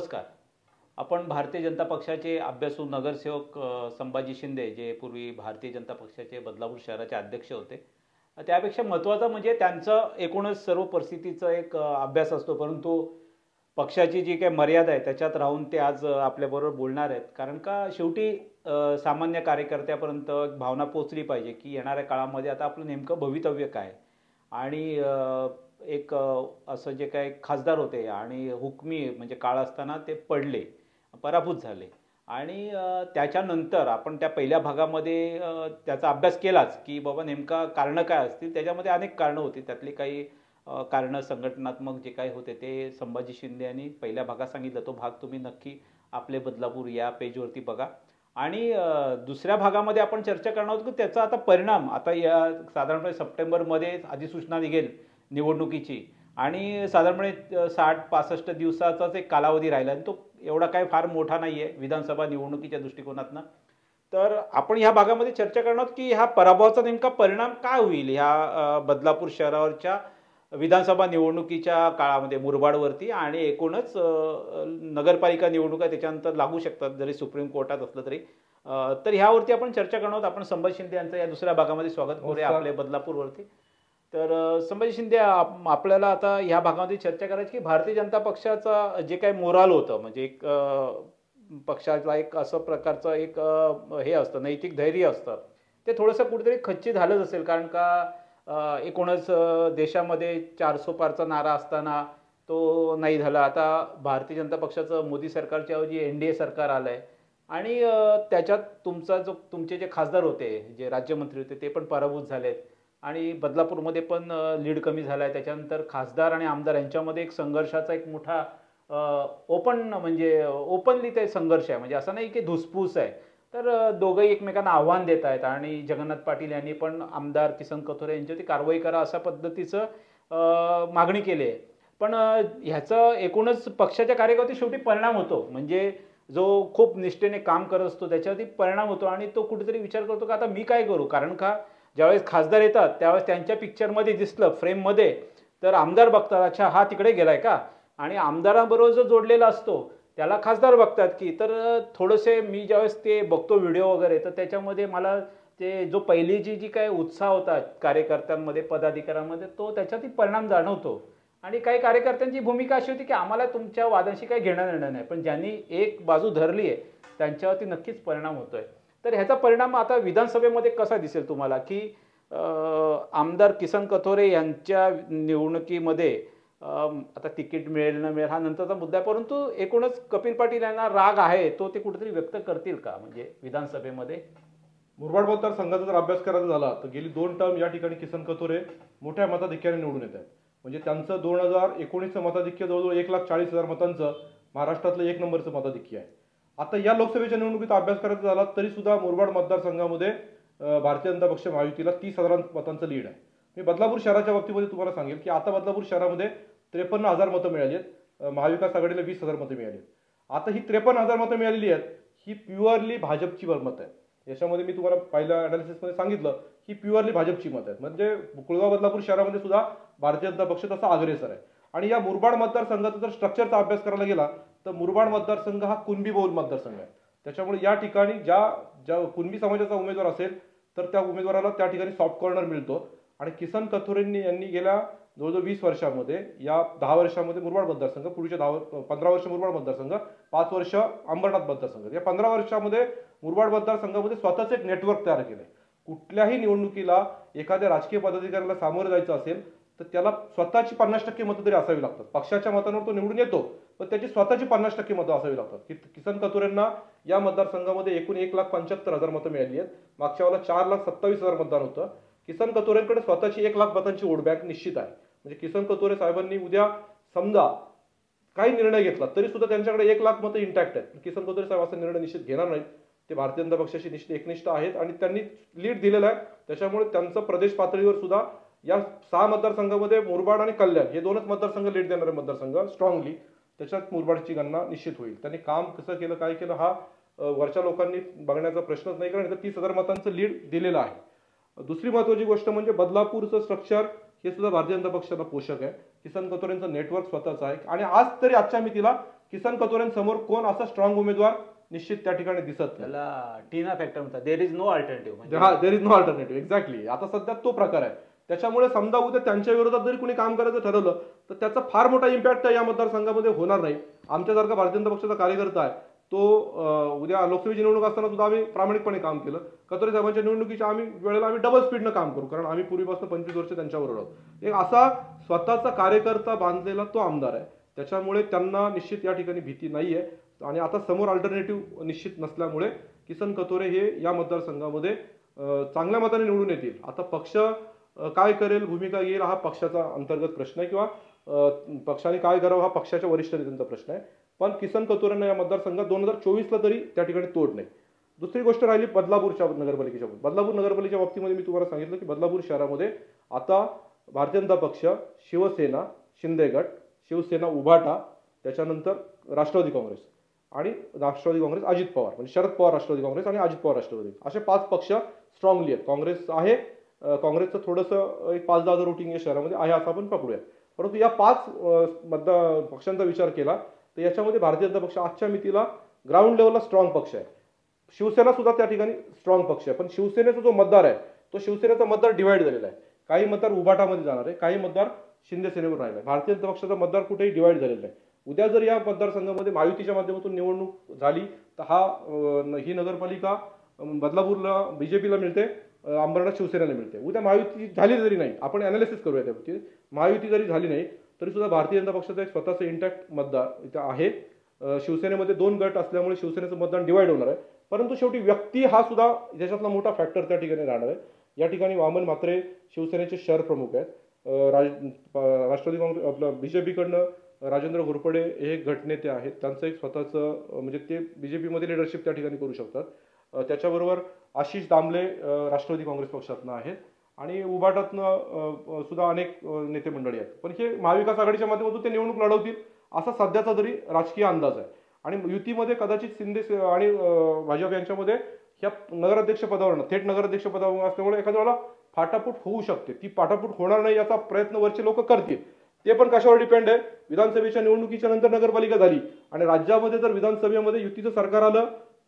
नमस्कार. आपण भारतीय जनता पक्षाचे अभ्यासू नगरसेवक संभाजी शिंदे जे पूर्वी भारतीय जनता पक्षाचे बदलापूर शहराचे अध्यक्ष होते. त्यापेक्षा महत्त्वाचा म्हणजे त्यांचं एकूणच सर्व परिस्थितीचा एक अभ्यास असतो. परंतु पक्षाची जी काही मर्यादा आहे त्याच्यात राहून ते आज आपल्याबरोबर बोलणार आहेत. कारण का शेवटी सामान्य कार्यकर्त्यापर्यंत एक भावना पोहोचली पाहिजे की येणाऱ्या काळामध्ये आता आपलं नेमकं भवितव्य काय आणि एक असं जे काही खासदार होते आणि हुकमी म्हणजे काळ असताना ते पडले, पराभूत झाले आणि त्याच्यानंतर आपण त्या पहिल्या भागामध्ये त्याचा अभ्यास केलाच की बाबा नेमका कारणं काय असतील. त्याच्यामध्ये अनेक कारणं होती. त्यातली काही कारणं संघटनात्मक जे काही होते ते संभाजी शिंदे यांनी पहिल्या भागात सांगितलं. तो भाग तुम्ही नक्की आपले बदलापूर या पेजवरती बघा. आणि दुसऱ्या भागामध्ये आपण चर्चा करणार आहोत की त्याचा आता परिणाम आता या साधारणपणे सप्टेंबरमध्ये अधिसूचना निघेल निवडणुकीची आणि साधारणपणे 60-65 दिवसाचाच एक कालावधी राहिला आणि तो एवढा काही फार मोठा नाही आहे विधानसभा निवडणुकीच्या दृष्टिकोनातनं. तर आपण ह्या भागामध्ये चर्चा करणार आहोत की ह्या पराभवाचा नेमका परिणाम काय होईल ह्या बदलापूर शहरावरच्या विधानसभा निवडणुकीच्या काळामध्ये मुरबाडवरती आणि एकूणच नगरपालिका निवडणुका त्याच्यानंतर लागू शकतात जरी सुप्रीम कोर्टात असलं तरी. तर ह्यावरती आपण चर्चा करणार आहोत. आपण संभाजी शिंदे यांचं या दुसऱ्या भागामध्ये स्वागत करूया आपल्या बदलापूरवरती. तर संभाजी शिंदे आपल्याला आता ह्या भागामध्ये चर्चा करायची की भारतीय जनता पक्षाचा जे काही मोराल होतं म्हणजे एक पक्षाचा एक असं प्रकारचं एक हे असतं नैतिक धैर्य असतं ते थोडंसं कुठेतरी खच्ची झालंच असेल. कारण का एकूणच देशामध्ये 400 पारचा नारा असताना तो नाही झाला. आता भारतीय जनता पक्षाचं मोदी सरकारच्या ऐवजी NDA सरकार आलं आहे आणि त्याच्यात तुमचे जे खासदार होते जे राज्यमंत्री होते ते पण पराभूत झालेत आणि बदलापूरमध्ये पण लीड कमी झाला आहे. त्याच्यानंतर खासदार आणि आमदार यांच्यामध्ये एक संघर्षाचा एक मोठा ओपनली ते संघर्ष आहे. म्हणजे असं नाही की धुसफूस आहे. तर दोघंही एकमेकांना आव्हान देत आहेत आणि जगन्नाथ पाटील यांनी पण आमदार किसन कथोरे यांच्यावरती कारवाई करा अशा पद्धतीचं मागणी केली आहे. पण ह्याचं एकूणच पक्षाच्या कार्यकर्ते शेवटी परिणाम होतो. म्हणजे जो खूप निष्ठेने काम करत असतो त्याच्यावरती परिणाम होतो आणि तो कुठेतरी विचार करतो का आता मी काय करू. कारण का ज्यावेळेस खासदार येतात त्यावेळेस त्यांच्या पिक्चरमध्ये दिसलं फ्रेममध्ये तर आमदार बघतात अच्छा हा तिकडे गेलाय का आणि आमदाराबरोबर जो जोडलेला असतो त्याला खासदार बघतात की. तर थोडेसे मी ज्यावेळेस ते बघतो व्हिडिओ वगैरे तर त्याच्यामध्ये मला ते जो पहिलीची जी काय उत्साह होता कार्यकर्त्यांमध्ये पदाधिकाऱ्यांमध्ये तो त्याच्यातही परिणाम जाणवतो. आणि काही कार्यकर्त्यांची भूमिका अशी होती की आम्हाला तुमच्या वादांशी काही घेणं देणं नाही पण ज्यांनी एक बाजू धरली आहे त्यांच्यावरती नक्कीच परिणाम होतोय. तर ह्याचा परिणाम आता विधानसभेमध्ये कसा दिसेल तुम्हाला की आमदार किसन कथोरे यांच्या निवडणुकीमध्ये आता तिकीट मिळेल न मिळेल हा नंतरचा मुद्दा आहे. परंतु एकूणच कपिल पाटील यांना राग आहे तो ते कुठेतरी व्यक्त करतील का म्हणजे विधानसभेमध्ये. मुरबाड मतदारसंघाचा जर अभ्यास करायचा झाला तर गेली 2 टर्म या ठिकाणी किसन कथोरे मोठ्या मताधिक्याने निवडून येत आहेत. म्हणजे त्यांचं 2019चं मताधिक्य जवळजवळ 1,40,000 मतांचं महाराष्ट्रातलं 1 नंबरचं मताधिक्य आहे. आता या लोकसभेच्या निवडणुकीत अभ्यास करायचा झाला तरी सुद्धा मुरबाड मतदारसंघामध्ये भारतीय जनता पक्ष महायुतीला 30,000 मतांचं लीड आहे. मी बदलापूर शहराच्या बाबतीमध्ये तुम्हाला सांगेल की आता बदलापूर शहरामध्ये 53,000 मतं मिळाली आहेत. महाविकास आघाडीला 20,000 मतं मिळाली आहेत. आता ही 53,000 मतं मिळालेली आहेत ही प्युअरली भाजपची मतं आहेत. याच्यामध्ये मी तुम्हाला पहिल्या अनालिसिसमध्ये सांगितलं की प्युअरली भाजपची मतं आहेत. म्हणजे कुळगाव बदलापूर शहरामध्ये सुद्धा भारतीय जनता पक्ष तसा अग्रेसर आहे. आणि या मुरबाड मतदारसंघाचा जर स्ट्रक्चरचा अभ्यास करायला गेला तर मुरबाड मतदारसंघ हा कुणबी बहुल मतदारसंघ आहे. त्याच्यामुळे या ठिकाणी ज्या कुणबी समाजाचा उमेदवार असेल तर त्या उमेदवाराला त्या ठिकाणी सॉफ्ट कॉर्नर मिळतो. आणि किसन कथोरे यांनी गेल्या जवळजवळ 20 वर्षामध्ये या 10 वर्षामध्ये मुरबाड मतदारसंघ पुढच्या 15 वर्ष मुरबाड मतदारसंघ 5 वर्ष अंबरनाथ मतदारसंघ या 15 वर्षामध्ये मुरबाड मतदारसंघामध्ये स्वतःच एक नेटवर्क तयार केलंय. कुठल्याही निवडणुकीला एखाद्या राजकीय पदाधिकाऱ्याला सामोरं जायचं असेल तर त्याला स्वतःची 50% मतं तरी असावी लागतात. पक्षाच्या मतांवर तो निवडून येतो पण त्याची स्वतःची 50% मतं असावी लागतात. किसन कथोरेंना या मतदारसंघामध्ये एकूण 1,75,000 मतं मिळाली आहेत. मागच्या वेळेला 4,27,000 मतदान होतं. किसन कथोरेंकडे स्वतःची 1 लाख मतांची वोट बँक निश्चित आहे. म्हणजे किसन कथोरे साहेबांनी उद्या समजा काही निर्णय घेतला तरी सुद्धा त्यांच्याकडे 1 लाख मतं इंटॅक्ट आहेत. किसन कथोरे साहेब असा निर्णय निश्चित घेणार नाहीत. ते भारतीय जनता पक्षाशी निश्चित एकनिष्ठ आहेत आणि त्यांनी लीड दिलेला आहे. त्याच्यामुळे त्यांचं प्रदेश पातळीवर सुद्धा या 6 मतदारसंघामध्ये मुरबाड आणि कल्याण हे 2च मतदारसंघ लीड देणारे मतदारसंघ स्ट्रॉंगली त्याच्यात मुरबाडची गणना निश्चित होईल. त्यांनी काम कसं केलं काय केलं हा वरच्या लोकांनी बघण्याचा प्रश्नच नाही कारण 30,000 मतांचं लीड दिलेलं आहे. दुसरी महत्त्वाची गोष्ट म्हणजे बदलापूरचं स्ट्रक्चर हे सुद्धा भारतीय जनता पक्षाला पोषक आहे. किसन कथोरेंचं नेटवर्क स्वतःच आहे आणि आज तरी आजच्या मितीला किसन कथोरेंसमोर कोण असा स्ट्रॉंग उमेदवार निश्चित त्या ठिकाणी दिसत नाही. त्याला टीना फॅक्टर म्हणतात, देर इज नो अल्टरनेटिव्ह. हा, there is no alternative. Exactly. आता सध्या तो प्रकार आहे. त्याच्यामुळे समजा उद्या त्यांच्या विरोधात जरी कोणी काम करायचं ठरवलं तर त्याचा फार मोठा इम्पॅक्ट या मतदारसंघामध्ये होणार नाही. आमच्यासारखा भारतीय जनता पक्षाचा कार्यकर्ता आहे तो उद्या लोकसभेची निवडणूक असताना सुद्धा आम्ही प्रामाणिकपणे काम केलं. कथोरे साहेबांच्या निवडणुकीच्या वेळेला आम्ही डबल स्पीडनं काम करू, कारण आम्ही पूर्वीपासून 25 वर्ष त्यांच्याबरोबर आहोत. एक असा स्वतःचा कार्यकर्ता बांधलेला तो आमदार आहे. त्याच्यामुळे त्यांना निश्चित या ठिकाणी भीती नाहीये. आणि आता समोर अल्टरनेटिव्ह निश्चित नसल्यामुळे किसन कथोरे हे या मतदारसंघामध्ये चांगल्या मताने निवडून येतील. आता पक्ष काय करेल, भूमिका घेईल, हा पक्षाचा अंतर्गत प्रश्न आहे, किंवा पक्षाने काय करावं हा पक्षाच्या वरिष्ठ नेत्यांचा प्रश्न आहे. पण किसन कथोरेंना या मतदारसंघात 2024ला तरी त्या ठिकाणी तोड नाही. दुसरी गोष्ट राहिली बदलापूरच्या नगरपालिकेच्या. बदलापूर नगरपालिकेच्या बाबतीमध्ये मी तुम्हाला सांगितलं की बदलापूर शहरामध्ये आता भारतीय जनता पक्ष, शिवसेना, शिंदे गट, शिवसेना उभाटा, त्याच्यानंतर राष्ट्रवादी काँग्रेस आणि राष्ट्रवादी काँग्रेस अजित पवार, म्हणजे शरद पवार राष्ट्रवादी काँग्रेस आणि अजित पवार राष्ट्रवादी, असे 5 पक्ष स्ट्रॉंगली आहेत. काँग्रेस आहे, काँग्रेसचं थोडंसं एक 5-10 वोटिंग या शहरामध्ये आहे असं आपण पकडूया. परंतु या 5 पक्षांचा विचार केला तर याच्यामध्ये भारतीय जनता पक्ष आजच्या मितीला ग्राउंड लेवलला स्ट्रॉंग पक्ष आहे. शिवसेना सुद्धा त्या ठिकाणी स्ट्रॉंग पक्ष आहे. पण शिवसेनेचा जो मतदार आहे तो शिवसेनेचा मतदार डिवाइड झालेला आहे. काही मतदार उभाटामध्ये जाणार आहे, काही मतदार शिंदे सेनेवर राहिला आहे. भारतीय जनता पक्षाचा मतदार कुठेही डिवाइड झालेला नाही. उद्या जर या मतदारसंघामध्ये महायुतीच्या माध्यमातून निवडणूक झाली तर ही नगरपालिका बदलापूरला बीजेपीला मिळते, अंबरनाथ शिवसेनेला मिळते. उद्या महायुती झाली जरी नाही, आपण अनालिसिस करूया त्या बाबतीत, महायुती जरी झाली नाही तरी सुद्धा भारतीय जनता पक्षाचा एक स्वतःचा इंटॅक्ट मतदार इथं आहे. शिवसेनेमध्ये 2 गट असल्यामुळे शिवसेनेचं मतदान डिवाइड होणार आहे. परंतु शेवटी व्यक्ती हा सुद्धा त्याच्यातला मोठा फॅक्टर त्या ठिकाणी राहणार आहे. या ठिकाणी वामन म्हात्रे शिवसेनेचे शहर प्रमुख आहेत. राष्ट्रवादी काँग्रेस आपलं बीजेपीकडनं राजेंद्र घोरपडे हे गटनेते आहेत. त्यांचं एक स्वतःचं म्हणजे ते बीजेपीमध्ये लिडरशिप त्या ठिकाणी करू शकतात. त्याच्याबरोबर आशिष दामले राष्ट्रवादी काँग्रेस पक्षातनं आहेत आणि उभाटातनं सुद्धा अनेक नेते मंडळी आहेत. पण हे महाविकास आघाडीच्या माध्यमातून ते निवडणूक लढवतील असा सध्याचा तरी राजकीय अंदाज आहे. आणि युतीमध्ये कदाचित शिंदे आणि भाजप यांच्यामध्ये ह्या नगराध्यक्ष पदावर थेट नगराध्यक्ष पदावर असल्यामुळे एखाद्या वेळेला फाटाफूट होऊ शकते. ती फाटाफूट होणार नाही याचा प्रयत्न वरचे लोक करतील. ते पण कशावर डिपेंड आहे, विधानसभेच्या निवडणुकीच्या नंतर नगरपालिका झाली आणि राज्यामध्ये जर विधानसभेमध्ये युतीचं सरकार आलं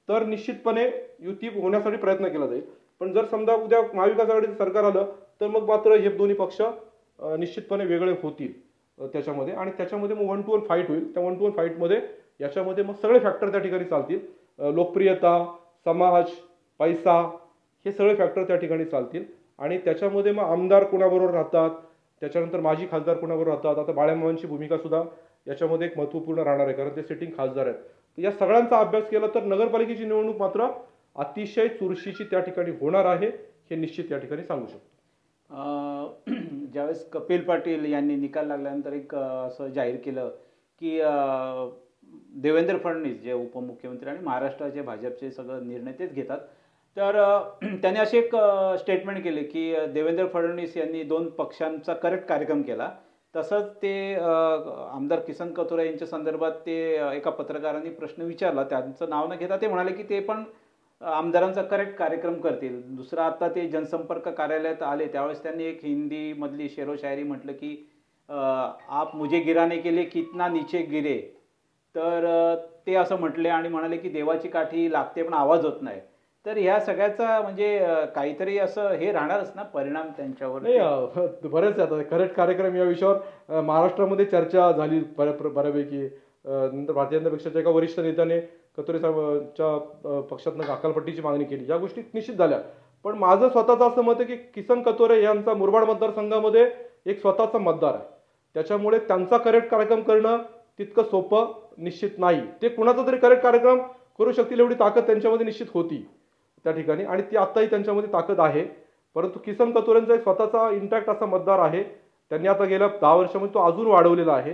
तर निश्चितपणे युती होण्यासाठी प्रयत्न केला जाईल. पण जर समजा उद्या महाविकास आघाडीचं सरकार आलं तर मग मात्र हे दोन्ही पक्ष निश्चितपणे वेगळे होतील त्याच्यामध्ये. आणि त्याच्यामध्ये मग 1 to 1 फाईट होईल. त्या 1 to 1 फाईटमध्ये याच्यामध्ये मग सगळे फॅक्टर त्या ठिकाणी चालतील. लोकप्रियता, समाज, पैसा हे सगळे फॅक्टर त्या ठिकाणी चालतील. आणि त्याच्यामध्ये मग आमदार कोणाबरोबर राहतात, त्याच्यानंतर माजी खासदार कोणाबरोबर राहतात. आता बाळामामांची भूमिका सुद्धा याच्यामध्ये एक महत्त्वपूर्ण राहणार आहे, कारण ते सिटिंग खासदार आहेत. या सगळ्यांचा अभ्यास केला तर नगरपालिकेची निवडणूक मात्र अतिशय चुरशीची त्या ठिकाणी होणार आहे हे निश्चित या ठिकाणी सांगू शकतो. ज्यावेळेस कपिल पाटील यांनी निकाल लागल्यानंतर एक असं जाहीर केलं की देवेंद्र फडणवीस जे उपमुख्यमंत्री आणि महाराष्ट्राचे भाजपचे सगळं निर्णय तेच घेतात, तर त्यांनी असे एक स्टेटमेंट केले की देवेंद्र फडणवीस यांनी 2 पक्षांचा करेक्ट कार्यक्रम केला. तसंच ते आमदार किसन कथोरे यांच्या संदर्भात ते एका पत्रकारांनी प्रश्न विचारला, त्यांचं नाव न घेता ते म्हणाले की ते पण आमदारांचा करेक्ट कार्यक्रम करतील. दुसरा, आता ते जनसंपर्क कार्यालयात आले त्यावेळेस त्यांनी एक हिंदी मधली शेरो शायरी म्हटलं की आप मुझे गिराने के लिए कितना नीचे गिरे, तर ते असं म्हटले आणि म्हणाले की देवाची काठी लागते पण आवाज होत नाही. तर ह्या सगळ्याचा म्हणजे काहीतरी असं हे राहणारच ना परिणाम त्यांच्यावर. नाही, बरेच आता करेक्ट कार्यक्रम या विषयावर महाराष्ट्रामध्ये चर्चा झाली बऱ्यापैकी. नंतर भारतीय जनता पक्षाच्या एका वरिष्ठ नेत्याने कथोरे साहेबांच्या पक्षातनं हकालपट्टीची मागणी केली. या गोष्टी निश्चित झाल्या. पण माझं स्वतःचं असं मत आहे की किसन कथोरे यांचा मुरबाड मतदारसंघामध्ये एक स्वतःचा मतदार आहे. त्याच्यामुळे त्यांचा करेक्ट कार्यक्रम करणं तितकं सोपं निश्चित नाही. ते कुणाचा तरी करेक्ट कार्यक्रम करू शकतील एवढी ताकद त्यांच्यामध्ये निश्चित होती त्या ठिकाणी आणि ती आत्ताही त्यांच्यामध्ये ताकद आहे. परंतु किसन कथोरेंचा एक स्वतःचा इंटॅक्ट असा मतदार आहे. त्यांनी आता गेल्या 10 वर्षामध्ये तो अजून वाढवलेला आहे.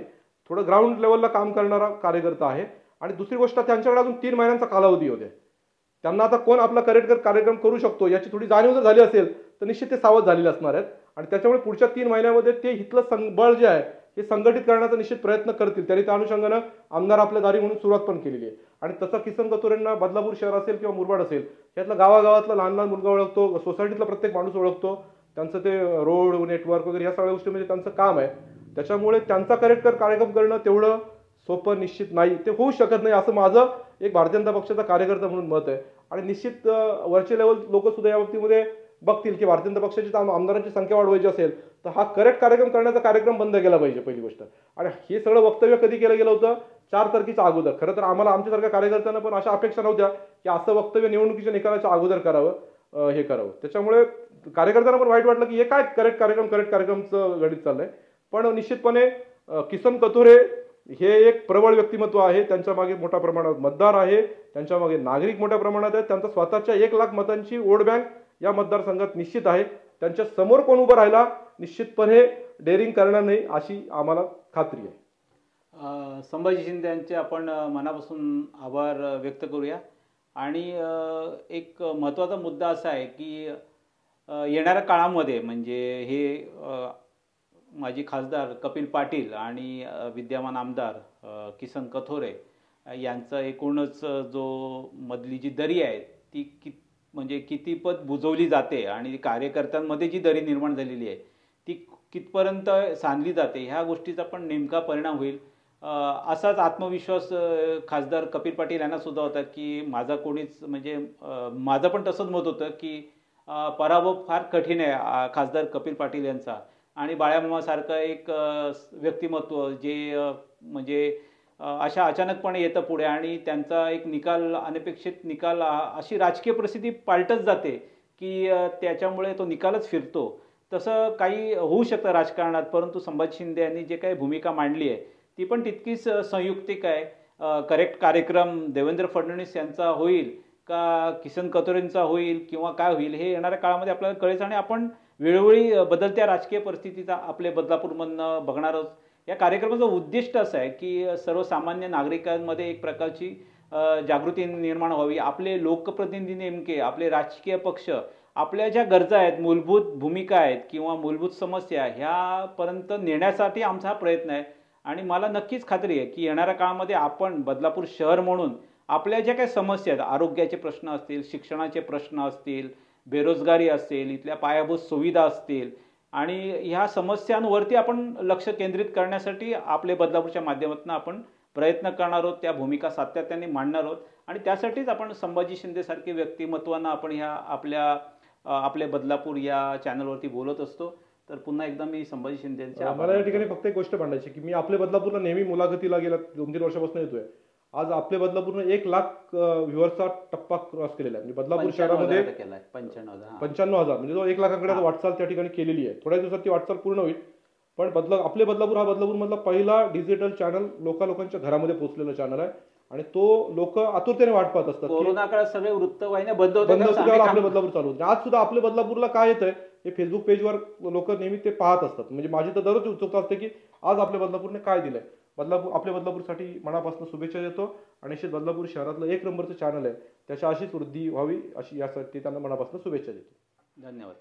थोडं ग्राउंड लेवलला काम करणारा कार्यकर्ता आहे. आणि दुसरी गोष्ट, त्यांच्याकडे अजून 3 महिन्यांचा कालावधी होते. त्यांना आता कोण आपला करेक्ट कार्यक्रम करू शकतो याची थोडी जाणीव जर झाली असेल तर निश्चित ते सावध झालेले असणार आहेत. आणि त्याच्यामुळे पुढच्या 3 महिन्यामध्ये ते इथलं बळ जे आहे हे संघटित करण्याचा निश्चित प्रयत्न करतील. त्यांनी त्या अनुषंगानं आमदार आपल्या दारी म्हणून सुरुवात पण केलेली आहे. आणि तसं किसन कथोरेंना बदलापूर शहर असेल किंवा मुरबाड असेल यातला गावागावातला लहान लहान मुलगा ओळखतो, सोसायटीतला प्रत्येक माणूस ओळखतो. त्यांचं ते रोड नेटवर्क वगैरे या सगळ्या गोष्टीमध्ये त्यांचं काम आहे. त्याच्यामुळे त्यांचा करेक्ट कार्यक्रम करणं तेवढं सोपं निश्चित नाही, ते होऊ शकत नाही असं माझं एक भारतीय जनता पक्षाचा कार्यकर्ता म्हणून मत आहे. आणि निश्चित वरचे लेवल लोक सुद्धा या बाबतीमध्ये बघतील की भारतीय जनता पक्षाची आमदारांची संख्या वाढवायची असेल तर हा करेक्ट कार्यक्रम करण्याचा कार्यक्रम बंद केला पाहिजे पहिली गोष्ट. आणि हे सगळं वक्तव्य कधी केलं गेलं होतं? 4 तारखेच्या अगोदर. खरं तर आम्हाला आमच्यासारख्या कार्यकर्त्यांना पण अशा अपेक्षा नव्हत्या की असं वक्तव्य निवडणुकीच्या निकालाच्या अगोदर करावं, हे करावं. त्याच्यामुळे कार्यकर्त्यांना पण वाईट वाटलं की हे काय करेक्ट कार्यक्रमचं घडीत चाललंय. पण निश्चितपणे किसन कथोरे हे एक प्रबळ व्यक्तिमत्व आहे. त्यांच्या मागे मोठ्या प्रमाणात मतदार आहे, त्यांच्या मागे नागरिक मोठ्या प्रमाणात आहेत. त्यांचा स्वतःच्या 1 लाख मतांची वोट बँक या मतदारसंघात निश्चित आहे. त्यांच्या समोर कोण उभं राहिला निश्चितपणे डेअरिंग करणार नाही अशी आम्हाला खात्री आहे. संभाजी शिंदे यांचे आपण मनापासून आभार व्यक्त करूया. आणि एक महत्त्वाचा मुद्दा असा आहे की येणाऱ्या काळामध्ये म्हणजे हे माजी खासदार कपिल पाटील आणि विद्यमान आमदार किसन कथोरे यांचं एकूणच जो मधली जी दरी आहे ती म्हणजे कितीपत बुजवली जाते आणि कार्यकर्त्यांमध्ये जी दरी निर्माण झालेली आहे ती कितपर्यंत सांधली जाते ह्या गोष्टीचा पण नेमका परिणाम होईल. असाच आत्मविश्वास खासदार कपिल पाटील यांना सुद्धा होता की माझा कोणीच म्हणजे माझं पण तसंच मत होतं की पराभव फार कठीण आहे खासदार कपिल पाटील यांचा. आणि बाळामामासारखं एक व्यक्तिमत्व जे म्हणजे अशा अचानकपणे येतं पुढे आणि त्यांचा एक निकाल अनपेक्षित निकाल अशी राजकीय परिस्थिती पालटत जाते की त्याच्यामुळे तो निकालच फिरतो. तसं काही होऊ शकतं राजकारणात. परंतु संभाजी शिंदे यांनी जे काही भूमिका मांडली आहे ती पण तितकीच संयुक्तिक आहे. करेक्ट कार्यक्रम देवेंद्र फडणवीस यांचा होईल का किसन कथोरेंचा होईल किंवा काय होईल हे येणाऱ्या काळामध्ये आपल्याला कळेल. आणि आपण वेळोवेळी बदलत्या राजकीय परिस्थितीचा आपले बदलापूरमधनं बघणार आहोत. या कार्यक्रमाचं उद्दिष्ट असं आहे की सर्वसामान्य नागरिकांमध्ये एक प्रकारची जागृती निर्माण व्हावी. आपले लोकप्रतिनिधी नेमके आपले राजकीय पक्ष आपल्या ज्या गरजा आहेत, मूलभूत भूमिका आहेत किंवा मूलभूत समस्या ह्यापर्यंत नेण्यासाठी आमचा हा प्रयत्न आहे. आणि मला नक्कीच खात्री आहे की येणाऱ्या काळामध्ये आपण बदलापूर शहर म्हणून आपल्या ज्या काही समस्या आहेत, आरोग्याचे प्रश्न असतील, शिक्षणाचे प्रश्न असतील, बेरोजगारी असेल, इथल्या पायाभूत सुविधा असतील आणि ह्या समस्यांवरती आपण लक्ष केंद्रित करण्यासाठी आपले बदलापूरच्या माध्यमातून आपण प्रयत्न करणार आहोत. त्या भूमिका सातत्याने मांडणार आहोत. आणि त्यासाठीच आपण संभाजी शिंदेसारखी व्यक्तिमत्वांना आपण ह्या आपले बदलापूर या चॅनलवरती बोलत असतो. तर पुन्हा एकदा मी संभाजी शिंदेच्या मला या ठिकाणी फक्त एक गोष्ट मांडायची की मी आपले बदलापूरला नेहमी मुलाखतीला गेल्या 2-3 वर्षापासून येतोय. आज आपले बदलापूरनं 1 लाख व्ह्युअर्सचा टप्पा क्रॉस केलेला आहे. म्हणजे बदलापूर शहरामध्ये 95,000 म्हणजे जो 1 लाखांकडे वाटचाल त्या ठिकाणी केलेली आहे. थोड्या दिवसात ती वाटचाल पूर्ण होईल. पण आपले बदलापूर हा बदलापूरमधला पहिला डिजिटल चॅनल लोकांच्या घरामध्ये पोहोचलेला चॅनल आहे. आणि तो लोक आतुरतेने वाट पाहत असतात. कोरोना काळात सगळे वृत्तवाहिन्या बंद होत्या, आपले बदलापूर चालू होते. आज सुद्धा आपले बदलापूरला काय येतंय हे फेसबुक पेजवर लोक नेहमी ते पाहत असतात. म्हणजे माझी तर दररोज उत्सुकता असते की आज आपल्या बदलापूरने काय दिलंय. आपल्या बदलापूरसाठी मनापासून शुभेच्छा देतो. आणि निश्चित बदलापूर शहरातलं 1 नंबरचं चॅनल आहे त्याच्या अशीच वृद्धी व्हावी अशी यासाठी त्यांना मनापासून शुभेच्छा देतो. धन्यवाद.